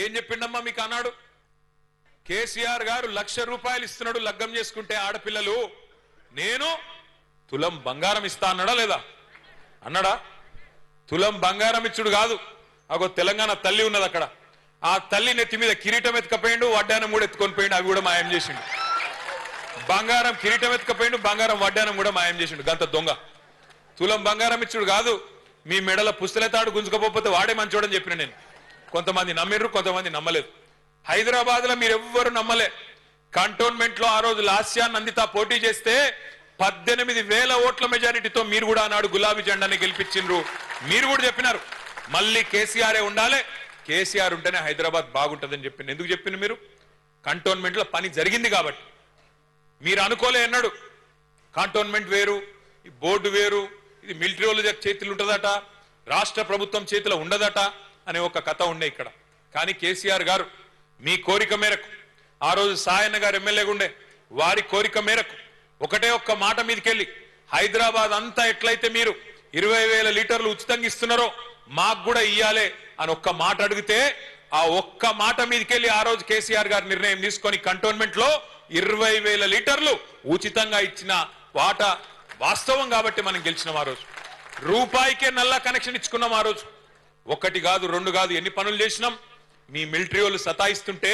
ఏం చెప్పిండమ్మా మీకు అన్నాడు? కేసీఆర్ గారు 1,00,000 రూపాయలు ఇస్తున్నాడు లగ్గం చేసుకుంటే ఆడపిల్లలు, నేను తులం బంగారం ఇస్తా అన్నాడా లేదా? అన్నాడా? తులం బంగారం ఇచ్చుడు కాదు, అగో తెలంగాణ తల్లి ఉన్నది అక్కడ, ఆ తల్లి నెత్తి మీద కిరీటం ఎత్తుకపోయిండు, వడ్డానం కూడా ఎత్తుకొని పోయిండు, అవి కూడా మాయం చేసిండు. బంగారం కిరీటం ఎత్తుకపోయిండు, బంగారం వడ్డానం కూడా మాయం చేసిండు. గంత దొంగ. తులం బంగారం ఇచ్చుడు కాదు, మీ మెడల పుస్తలతాడు గుంజుకపోతే వాడే మంచోడని చెప్పిన నేను. కొంతమంది నమ్మిర్రు, కొంతమంది నమ్మలేదు. హైదరాబాద్ లో మీరెవ్వరు నమ్మలే. కంటోన్మెంట్ లో ఆ రోజు లాస్యా నందిత పోటీ చేస్తే 18,000 ఓట్ల మెజారిటీతో మీరు కూడా ఆనాడు గులాబీ జెండాని గెలిపించిండ్రు. మీరు కూడా చెప్పినారు మళ్ళీ కేసీఆరే ఉండాలి, కేసీఆర్ ఉంటేనే హైదరాబాద్ బాగుంటుందని చెప్పింది. ఎందుకు చెప్పింది? మీరు కంటోన్మెంట్ లో పని జరిగింది కాబట్టి. మీరు అనుకోలే అన్నాడు కంటోన్మెంట్ వేరు, ఈ బోర్డు వేరు, ఇది మిలిటరీ వాళ్ళ చేతులు ఉంటుందట, రాష్ట్ర ప్రభుత్వం చేతిలో ఉండదట అనే ఒక కథ ఉండే ఇక్కడ. కానీ కేసీఆర్ గారు మీ కోరిక మేరకు, ఆ రోజు సాయన్న గారు ఎమ్మెల్యేగా ఉండే, వారి కోరిక మేరకు ఒకటే ఒక్క మాట మీదకెళ్ళి హైదరాబాద్ అంతా ఎట్లయితే మీరు 20,000 లీటర్లు ఉచితంగా ఇస్తున్నారో మాకు కూడా ఇయ్యాలే అని ఒక్క మాట అడిగితే, ఆ ఒక్క మాట మీదకెళ్ళి ఆ రోజు కేసీఆర్ గారు నిర్ణయం తీసుకొని కంటోన్మెంట్ లో 20,000 లీటర్లు ఉచితంగా ఇచ్చిన వాటా వాస్తవం కాబట్టి మనం గెలిచినాం. ఆ రోజు రూపాయికే నల్లా కనెక్షన్ ఇచ్చుకున్నాం. ఆ రోజు ఒకటి కాదు, రెండు కాదు, ఎన్ని పనులు చేసినాం. మీ మిలిటరీ వాళ్ళు సతాయిస్తుంటే,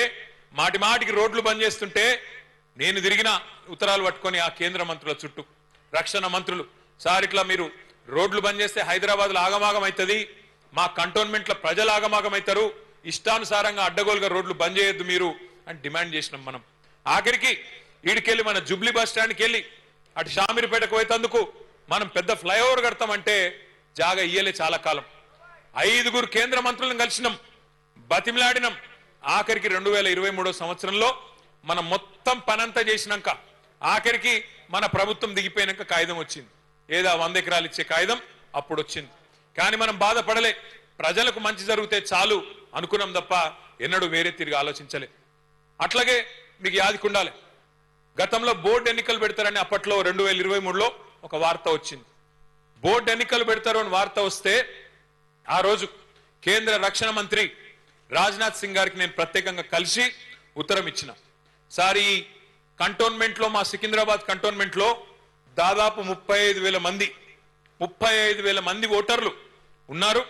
మాటి మాటికి రోడ్లు బంద్ చేస్తుంటే నేను తిరిగిన ఉత్తరాలు పట్టుకొని ఆ కేంద్ర మంత్రుల చుట్టూ, రక్షణ మంత్రులు, సార్ ఇట్లా మీరు రోడ్లు బంద్ చేస్తే హైదరాబాద్ లో ఆగమాగం అవుతుంది, మా కంటోన్మెంట్ లో ప్రజలు ఆగమాగం అవుతారు, ఇష్టానుసారంగా అడ్డగోలుగా రోడ్లు బంద్ చేయొద్దు మీరు అని డిమాండ్ చేసినాం. మనం ఆఖరికి ఈడికెళ్ళి మన జుబ్లీ బస్ స్టాండ్కి వెళ్ళి అటు షామీర్పేటకు పోయేందుకు మనం పెద్ద ఫ్లైఓవర్ కడతామంటే జాగా ఇయ్యలే చాలా కాలం. 5గురు కేంద్ర మంత్రులను కలిసినాం, బతిమిలాడినాం. ఆఖరికి 2023 సంవత్సరంలో మనం మొత్తం పనంతా చేసినాక ఆఖరికి మన ప్రభుత్వం దిగిపోయినాక కాగితం వచ్చింది. ఏదో 100 ఎకరాలు ఇచ్చే కాగితం అప్పుడు వచ్చింది. కానీ మనం బాధపడలే, ప్రజలకు మంచి జరిగితే చాలు అనుకున్నాం తప్ప ఎన్నడూ వేరే తిరిగి ఆలోచించలే. అట్లాగే మీకు యాదికుండాలి, గతంలో బోర్డు ఎన్నికలు పెడతారని అప్పట్లో 2023లో ఒక వార్త వచ్చింది. బోర్డు ఎన్నికలు పెడతారు అని వార్త వస్తే ఆ రోజు కేంద్ర రక్షణ మంత్రి రాజ్నాథ్ సింగ్ గారికి నేను ప్రత్యేకంగా కలిసి ఉత్తరం ఇచ్చిన. సార్, ఈ కంటోన్మెంట్ లో, మా సికింద్రాబాద్ కంటోన్మెంట్ లో దాదాపు 35,000 మంది ఓటర్లు ఉన్నారు.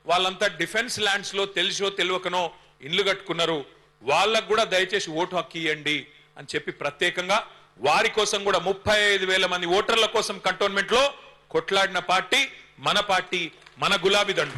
వాళ్ళంతా డిఫెన్స్ ల్యాండ్స్ లో తెలిసో తెలియకనో ఇండ్లు కట్టుకున్నారు. వాళ్ళకు కూడా దయచేసి ఓటు హక్కు ఇవ్వండి అని చెప్పి ప్రత్యేకంగా వారి కోసం కూడా 35,000 మంది ఓటర్ల కోసం కంటోన్మెంట్ లో కొట్లాడిన పార్టీ మన గులాబీ దండు.